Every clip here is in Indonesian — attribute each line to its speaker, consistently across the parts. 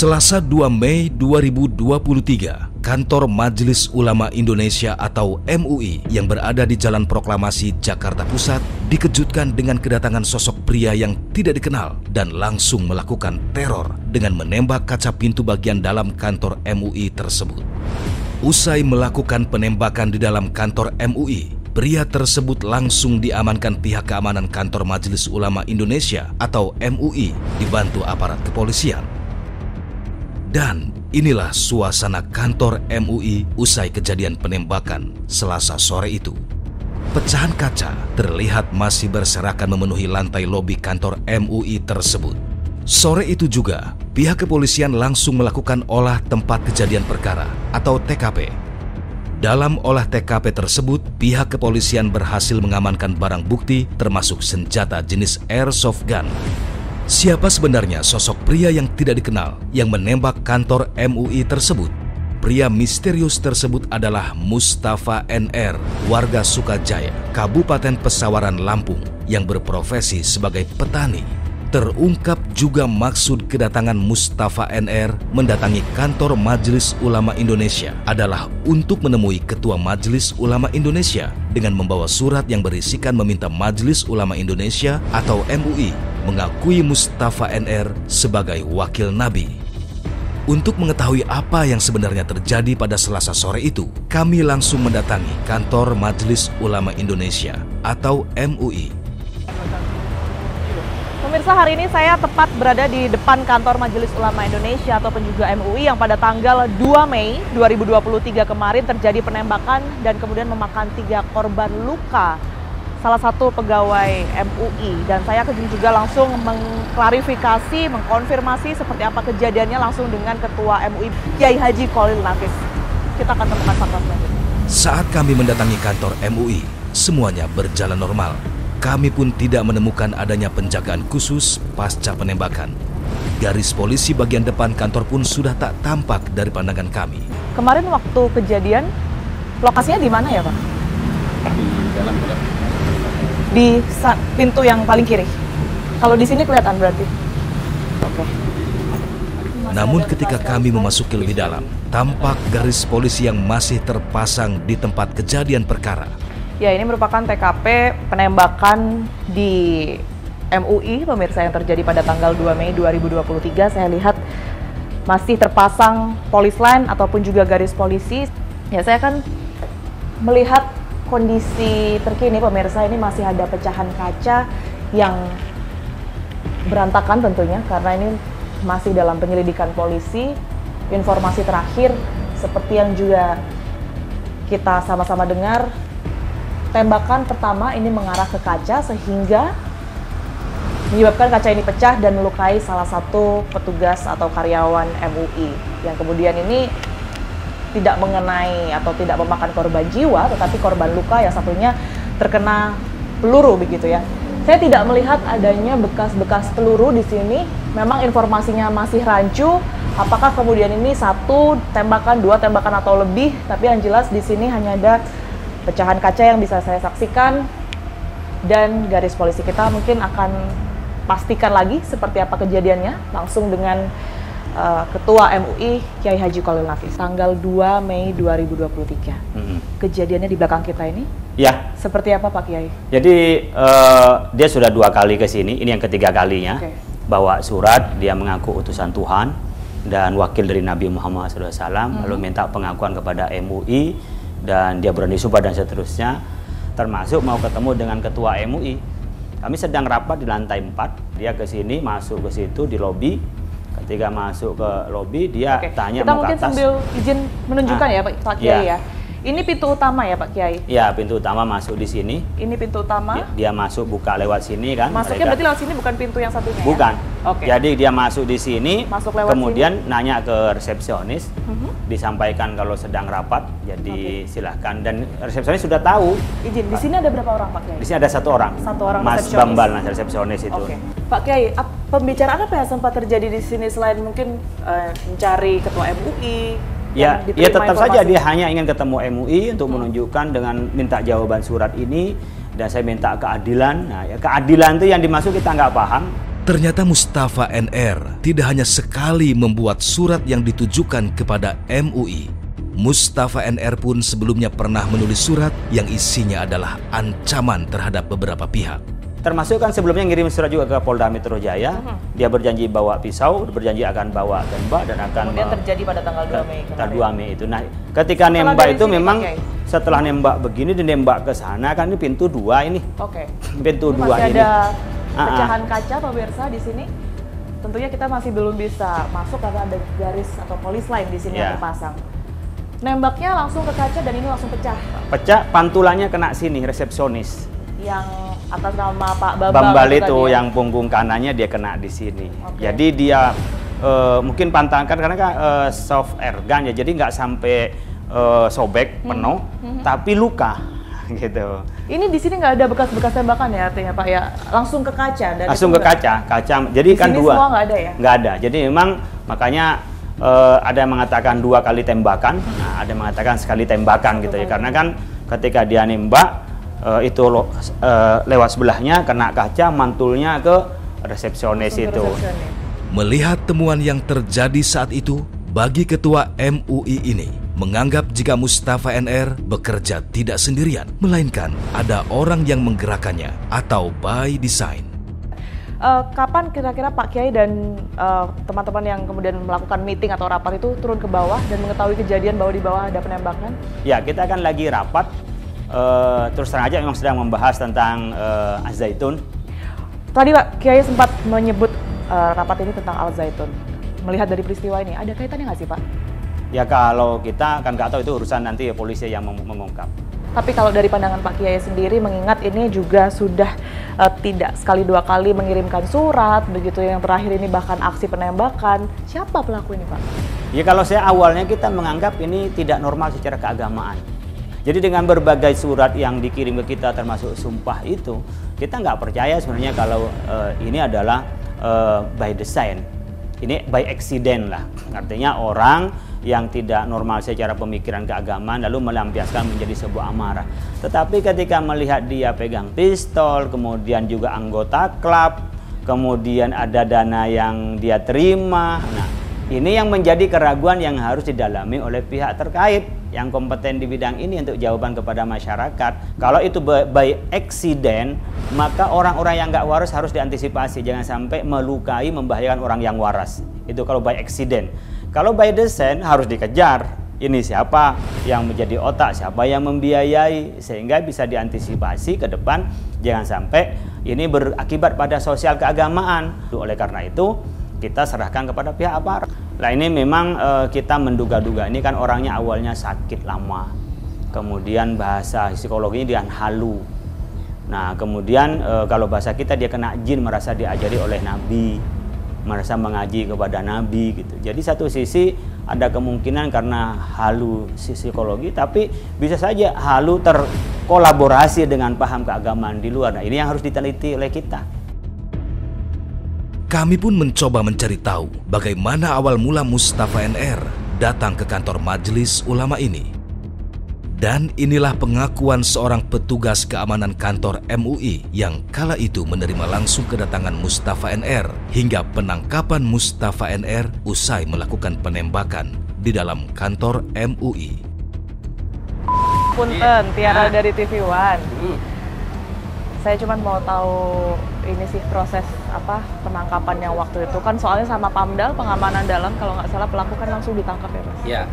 Speaker 1: Selasa 2 Mei 2023, Kantor Majelis Ulama Indonesia atau MUI yang berada di Jalan Proklamasi, Jakarta Pusat dikejutkan dengan kedatangan sosok pria yang tidak dikenal dan langsung melakukan teror dengan menembak kaca pintu bagian dalam kantor MUI tersebut. Usai melakukan penembakan di dalam kantor MUI, pria tersebut langsung diamankan pihak keamanan Kantor Majelis Ulama Indonesia atau MUI dibantu aparat kepolisian. Dan inilah suasana kantor MUI usai kejadian penembakan Selasa sore itu. Pecahan kaca terlihat masih berserakan memenuhi lantai lobi kantor MUI tersebut. Sore itu juga, pihak kepolisian langsung melakukan olah tempat kejadian perkara atau TKP. Dalam olah TKP tersebut, pihak kepolisian berhasil mengamankan barang bukti termasuk senjata jenis airsoft gun. Siapa sebenarnya sosok pria yang tidak dikenal yang menembak kantor MUI tersebut? Pria misterius tersebut adalah Mustafa NR, warga Sukajaya, Kabupaten Pesawaran, Lampung, yang berprofesi sebagai petani. Terungkap juga maksud kedatangan Mustafa NR mendatangi Kantor Majelis Ulama Indonesia adalah untuk menemui Ketua Majelis Ulama Indonesia dengan membawa surat yang berisikan meminta Majelis Ulama Indonesia atau MUI mengakui Mustafa NR sebagai wakil Nabi. Untuk mengetahui apa yang sebenarnya terjadi pada Selasa sore itu, kami langsung mendatangi Kantor Majelis Ulama Indonesia atau MUI.
Speaker 2: Pemirsa, hari ini saya tepat berada di depan Kantor Majelis Ulama Indonesia ataupun juga MUI yang pada tanggal 2 Mei 2023 kemarin terjadi penembakan dan kemudian memakan 3 korban luka, salah satu pegawai MUI. Dan saya juga langsung mengklarifikasi, mengkonfirmasi seperti apa kejadiannya langsung dengan Ketua MUI Kiai Haji Cholil Nafis. Kita akan temukan fakta selanjutnya.
Speaker 1: Saat kami mendatangi kantor MUI, semuanya berjalan normal. Kami pun tidak menemukan adanya penjagaan khusus pasca penembakan. Garis polisi bagian depan kantor pun sudah tak tampak dari pandangan kami.
Speaker 2: Kemarin waktu kejadian, lokasinya di mana ya Pak?
Speaker 3: Di dalam gelap.
Speaker 2: Di pintu yang paling kiri. Kalau di sini kelihatan berarti. Oke.
Speaker 1: Namun ketika kami memasuki lebih dalam, tampak garis polisi yang masih terpasang di tempat kejadian perkara.
Speaker 2: Ya, ini merupakan TKP penembakan di MUI, pemirsa, yang terjadi pada tanggal 2 Mei 2023. Saya lihat masih terpasang polis line ataupun juga garis polisi. Ya, saya akan melihat kondisi terkini, pemirsa. Ini masih ada pecahan kaca yang berantakan tentunya, karena ini masih dalam penyelidikan polisi. Informasi terakhir, seperti yang juga kita sama-sama dengar, tembakan pertama ini mengarah ke kaca sehingga menyebabkan kaca ini pecah dan melukai salah satu petugas atau karyawan MUI, yang kemudian ini tidak mengenai atau tidak memakan korban jiwa, tetapi korban luka yang satunya terkena peluru begitu ya. Saya tidak melihat adanya bekas-bekas peluru di sini. Memang informasinya masih rancu. Apakah kemudian ini satu tembakan, 2 tembakan atau lebih? Tapi yang jelas di sini hanya ada pecahan kaca yang bisa saya saksikan, dan garis polisi kita mungkin akan pastikan lagi seperti apa kejadiannya langsung dengan Ketua MUI Kiai Haji Cholil Nafis. Tanggal 2 Mei 2023. Kejadiannya di belakang kita ini?
Speaker 3: Ya.
Speaker 2: Seperti apa Pak Kiai?
Speaker 3: Jadi dia sudah 2 kali ke sini, ini yang ketiga kalinya.
Speaker 2: Okay.
Speaker 3: Bawa surat, dia mengaku utusan Tuhan dan wakil dari Nabi Muhammad SAW, lalu minta pengakuan kepada MUI dan dia berani sumpah dan seterusnya, termasuk mau ketemu dengan Ketua MUI. Kami sedang rapat di lantai 4, dia ke sini, masuk ke situ di lobi. Ketika masuk ke lobi, dia tanya
Speaker 2: kita
Speaker 3: mau ke
Speaker 2: mungkin
Speaker 3: atas.
Speaker 2: sambil izin menunjukkan ya Pak Kiai ya. Ini pintu utama ya Pak Kiai?
Speaker 3: Ya, pintu utama masuk di sini.
Speaker 2: Ini pintu utama?
Speaker 3: Dia masuk buka lewat sini kan.
Speaker 2: Masuknya berarti lewat sini, bukan pintu yang satunya?
Speaker 3: Bukan.
Speaker 2: Ya? Oke.
Speaker 3: Jadi dia masuk di sini,
Speaker 2: masuk lewat
Speaker 3: kemudian
Speaker 2: sini.
Speaker 3: nanya ke resepsionis, disampaikan kalau sedang rapat, jadi silahkan. Dan resepsionis sudah tahu.
Speaker 2: Izin, di sini ada berapa orang Pak Kiai?
Speaker 3: Di sini ada 1 orang.
Speaker 2: 1 orang
Speaker 3: Mas
Speaker 2: resepsionis.
Speaker 3: Bambal, resepsionis itu.
Speaker 2: Oke. Pak Kiai, pembicaraan apa yang sempat terjadi di sini selain mungkin mencari Ketua MUI?
Speaker 3: Ya tetap saja dia hanya ingin ketemu MUI untuk menunjukkan dengan minta jawaban surat ini, dan saya minta keadilan. Nah, ya keadilan itu yang dimaksud kita nggak paham.
Speaker 1: Ternyata Mustafa NR tidak hanya sekali membuat surat yang ditujukan kepada MUI. Mustafa NR pun sebelumnya pernah menulis surat yang isinya adalah ancaman terhadap beberapa pihak.
Speaker 3: Termasuk kan sebelumnya ngirim surat juga ke Polda Metro Jaya. Dia berjanji bawa pisau, berjanji akan bawa tembak dan akan
Speaker 2: Kemudian terjadi pada tanggal 2 Mei kemarin.
Speaker 3: Tanggal 2 Mei itu. Nah, ketika nembak itu memang setelah nembak begini dinembak ke sana kan ini pintu 2 ini.
Speaker 2: Oke.
Speaker 3: Pintu 2
Speaker 2: masih
Speaker 3: ini.
Speaker 2: ada pecahan kaca pemirsa di sini. Tentunya kita masih belum bisa masuk karena ada garis atau polis lain di sini yang terpasang. Nembaknya langsung ke kaca dan ini langsung pecah.
Speaker 3: Pecah, pantulannya kena sini, resepsionis.
Speaker 2: Yang atas nama Pak
Speaker 3: Bambal itu yang punggung kanannya dia kena di sini. Jadi dia mungkin pantangan karena kan soft air gun ya, jadi nggak sampai sobek penuh, tapi luka gitu.
Speaker 2: Ini di sini nggak ada bekas-bekas tembakan ya artinya Pak ya, langsung ke kaca. Dan
Speaker 3: langsung ke kaca. Jadi
Speaker 2: di
Speaker 3: kan
Speaker 2: sini
Speaker 3: dua.
Speaker 2: Semua nggak ada ya?
Speaker 3: Nggak ada. Jadi memang makanya ada yang mengatakan 2 kali tembakan, nah, ada yang mengatakan sekali tembakan gitu ya, karena kan ketika dia nembak itu lewat sebelahnya kena kaca, mantulnya ke resepsionis itu.
Speaker 1: Melihat temuan yang terjadi saat itu, bagi ketua MUI ini menganggap jika Mustafa NR bekerja tidak sendirian, melainkan ada orang yang menggerakkannya atau by design.
Speaker 2: Kapan kira-kira Pak Kiai dan teman-teman yang kemudian melakukan meeting atau rapat itu turun ke bawah dan mengetahui kejadian bahwa di bawah ada penembakan?
Speaker 3: Ya, kita kan lagi rapat, terus terang aja memang sedang membahas tentang Al-Zaitun.
Speaker 2: Tadi Pak Kiai sempat menyebut rapat ini tentang Al-Zaitun. Melihat dari peristiwa ini, ada kaitannya nggak sih Pak?
Speaker 3: Ya kalau kita kan nggak tahu, itu urusan nanti polisi yang mengungkap.
Speaker 2: Tapi kalau dari pandangan Pak Kiai sendiri, mengingat ini juga sudah tidak sekali 2 kali mengirimkan surat, begitu yang terakhir ini bahkan aksi penembakan, siapa pelaku ini Pak?
Speaker 3: Ya kalau saya awalnya kita menganggap ini tidak normal secara keagamaan. Jadi dengan berbagai surat yang dikirim ke kita termasuk sumpah itu, kita nggak percaya sebenarnya kalau ini adalah by design. Ini by accident lah, artinya orang yang tidak normal secara pemikiran keagamaan lalu melampiaskan menjadi sebuah amarah. Tetapi ketika melihat dia pegang pistol, kemudian juga anggota klub, kemudian ada dana yang dia terima, nah ini yang menjadi keraguan yang harus didalami oleh pihak terkait yang kompeten di bidang ini untuk jawaban kepada masyarakat. Kalau itu by accident, maka orang-orang yang nggak waras harus diantisipasi, jangan sampai melukai, membahayakan orang yang waras. Itu kalau by accident. Kalau by design harus dikejar. Ini siapa yang menjadi otak, siapa yang membiayai, sehingga bisa diantisipasi ke depan, jangan sampai ini berakibat pada sosial keagamaan. Oleh karena itu, kita serahkan kepada pihak aparat. Nah ini memang kita menduga-duga, ini kan orangnya awalnya sakit lama, kemudian bahasa psikologinya dia halu. Nah kemudian kalau bahasa kita dia kena jin, merasa diajari oleh Nabi, merasa mengaji kepada Nabi gitu. Jadi satu sisi ada kemungkinan karena halu psikologi, tapi bisa saja halu terkolaborasi dengan paham keagamaan di luar. Nah ini yang harus diteliti oleh kita.
Speaker 1: Kami pun mencoba mencari tahu bagaimana awal mula Mustafa NR datang ke kantor Majelis Ulama ini. Dan inilah pengakuan seorang petugas keamanan kantor MUI yang kala itu menerima langsung kedatangan Mustafa NR hingga penangkapan Mustafa NR usai melakukan penembakan di dalam kantor MUI.
Speaker 2: Punten, Tiara dari TV One. Saya cuma mau tahu ini sih proses apa penangkapan yang waktu itu kan soalnya sama Pamdal pengamanan dalam kalau nggak salah pelaku kan langsung ditangkap ya Mas.
Speaker 4: Iya.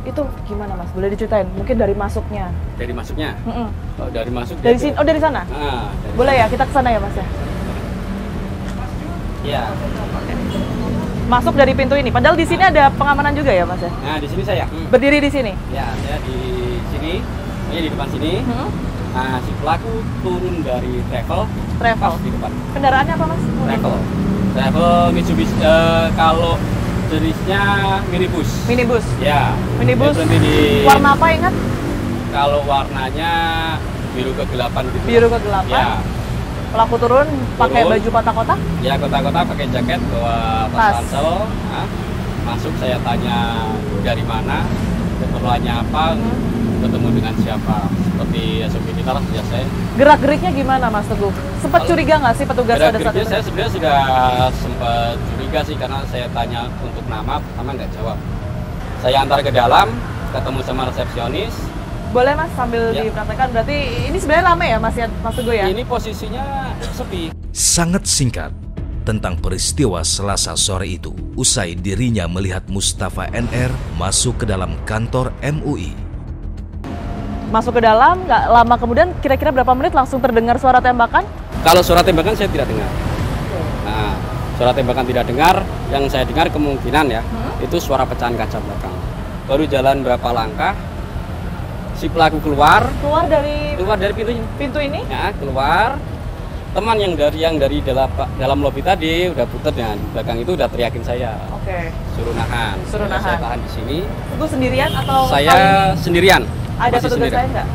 Speaker 2: Itu gimana Mas? Boleh diceritain? Mungkin dari masuknya.
Speaker 4: Dari masuknya? Oh, dari masuk.
Speaker 2: Dari sini? Oh dari sana? Boleh ya kita ke sana ya Mas ya?
Speaker 4: Iya.
Speaker 2: Masuk dari pintu ini. Padahal di sini ada pengamanan juga ya Mas ya?
Speaker 4: Nah di sini saya.
Speaker 2: Berdiri di sini?
Speaker 4: Ya saya di sini. Ini di depan sini. Nah, si pelaku turun dari travel di depan.
Speaker 2: Kendaraannya apa Mas?
Speaker 4: Travel Mitsubishi, kalau jenisnya minibus.
Speaker 2: Minibus?
Speaker 4: Ya.
Speaker 2: Minibus,
Speaker 4: di...
Speaker 2: warna apa ingat?
Speaker 4: Kalau warnanya biru kegelapan gitu.
Speaker 2: Biru kegelapan?
Speaker 4: Ya.
Speaker 2: Pelaku turun pakai baju kotak-kotak?
Speaker 4: Ya, kotak-kotak, pakai jaket, bawa tas ransel. Nah, masuk saya tanya dari mana, keperluannya apa. ketemu dengan siapa. Seperti SOP kita lah biasanya.
Speaker 2: Gerak-geriknya gimana Mas Teguh? Sempat curiga nggak sih petugas pada saat
Speaker 4: Gerak-geriknya
Speaker 2: itu?
Speaker 4: saya sebenarnya sudah sempat curiga sih, karena saya tanya untuk nama, pertama nggak jawab. Saya antar ke dalam, ketemu sama resepsionis.
Speaker 2: Boleh Mas sambil
Speaker 4: Ya.
Speaker 2: dipraktekkan, berarti ini sebenarnya rame ya Mas Teguh ya?
Speaker 4: Ini posisinya sepi.
Speaker 1: Sangat singkat tentang peristiwa Selasa sore itu, usai dirinya melihat Mustafa NR masuk ke dalam kantor MUI.
Speaker 2: Masuk ke dalam, nggak lama kemudian kira-kira berapa menit langsung terdengar suara tembakan?
Speaker 4: Kalau suara tembakan saya tidak dengar. Nah, suara tembakan tidak dengar, yang saya dengar kemungkinan ya, itu suara pecahan kaca belakang. Baru jalan berapa langkah, si pelaku keluar
Speaker 2: Keluar dari
Speaker 4: pintu ini.
Speaker 2: ini?
Speaker 4: Ya, keluar. Teman yang dari dalam lobi tadi udah putar, dan di belakang itu udah teriakin saya,
Speaker 2: Oke.
Speaker 4: suruh nahan.
Speaker 2: Suruh
Speaker 4: Udah Saya
Speaker 2: nahan.
Speaker 4: tahan di sini.
Speaker 2: Itu sendirian atau
Speaker 4: Saya
Speaker 2: kali ini
Speaker 4: sendirian.
Speaker 2: ada
Speaker 4: Masih
Speaker 2: petugas
Speaker 4: sendirian.
Speaker 2: lain nggak?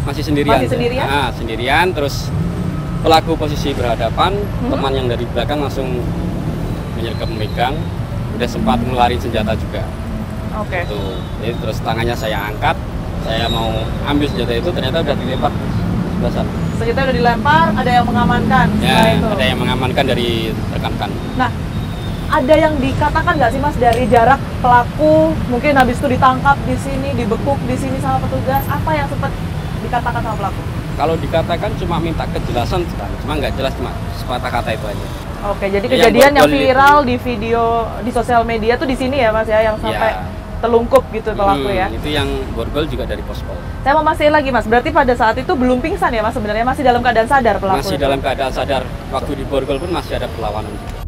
Speaker 4: Masih sendirian.
Speaker 2: Masih sendirian?
Speaker 4: Nah, sendirian. Terus pelaku posisi berhadapan, teman yang dari belakang langsung memegang, udah sempat ngeluarin senjata juga.
Speaker 2: Oke.
Speaker 4: Tuh, jadi terus tangannya saya angkat, saya mau ambil senjata itu, ternyata udah dilempar sebelah sana.
Speaker 2: Senjata udah dilempar, ada yang mengamankan setelah
Speaker 4: Ya,
Speaker 2: itu.
Speaker 4: ada yang mengamankan dari rekan-rekan.
Speaker 2: Nah, ada yang dikatakan nggak sih Mas dari jarak pelaku, mungkin habis itu ditangkap di sini, dibekuk di sini sama petugas, apa yang sempat dikatakan sama pelaku?
Speaker 4: Kalau dikatakan cuma minta kejelasan, cuma nggak jelas, cuma sepatah kata itu aja.
Speaker 2: Oke, jadi
Speaker 4: Yang
Speaker 2: kejadian yang
Speaker 4: borgol
Speaker 2: viral di video di sosial media tuh di sini ya Mas ya, yang sampai
Speaker 4: Ya.
Speaker 2: telungkup gitu pelaku ya.
Speaker 4: Itu yang borgol juga dari pospol.
Speaker 2: Saya mau mastiin lagi Mas, berarti pada saat itu belum pingsan ya Mas sebenarnya, masih dalam keadaan sadar pelaku?
Speaker 4: Masih
Speaker 2: itu?
Speaker 4: dalam keadaan sadar. Waktu di borgol pun masih ada perlawanan juga.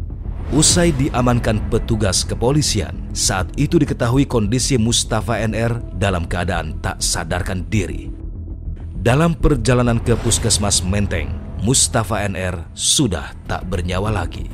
Speaker 1: Usai diamankan petugas kepolisian, saat itu diketahui kondisi Mustafa NR dalam keadaan tak sadarkan diri. Dalam perjalanan ke Puskesmas Menteng, Mustafa NR sudah tak bernyawa lagi.